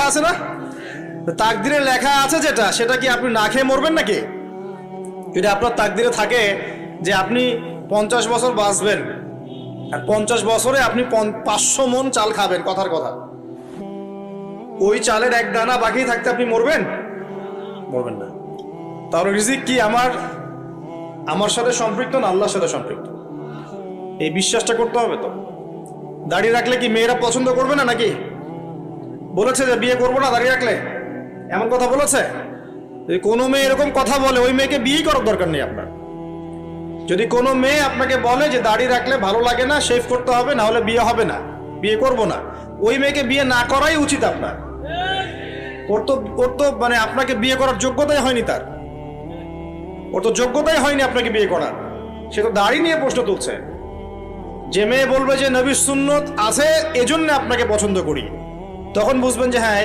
আছে না? তাকদিরে লেখা আছে যেটা, সেটা কি আপনি না খেয়ে মরবেন নাকি? যদি আপনার তাকদিরে থাকে যে আপনি 50 বছর বাঁচবেন, আর 50 বছরে আপনি 500 মন চাল খাবেন, কথার কথা, ওই চালের এক দানা বাকি থাকতে আপনি মরবেন? মরবেন না। তাহলে রিজিক কি আমার সাথে সম্পৃক্ত না আল্লাহর সাথে সম্পৃক্ত? এই বিশ্বাসটা করতে হবে। তো দাড়ি রাখলে কি মেয়েরা পছন্দ করবে না নাকি? বলেছে যে বিয়ে করবো না দাড়ি রাখলে, এমন কথা বলেছে? যদি কোনো মেয়ে এরকম কথা বলে, ওই মেয়েকে বিয়েই করার দরকার নেই আপনার। যদি কোনো মেয়ে আপনাকে বলে যে দাড়ি রাখলে ভালো লাগে না, শেভ করতে হবে, না হলে বিয়ে হবে না, বিয়ে করব না, ওই মেয়েকে বিয়ে না করাই উচিত আপনার। ওর তো মানে আপনাকে বিয়ে করার যোগ্যতাই হয়নি, ওর তো যোগ্যতাই হয়নি আপনাকে বিয়ে করার। সে তো দাড়ি নিয়ে প্রশ্ন তুলছে। যে মেয়ে বলবে যে নবীর সুন্নত আছে এজন্য আপনাকে পছন্দ করি, তখন বুঝবেন যে হ্যাঁ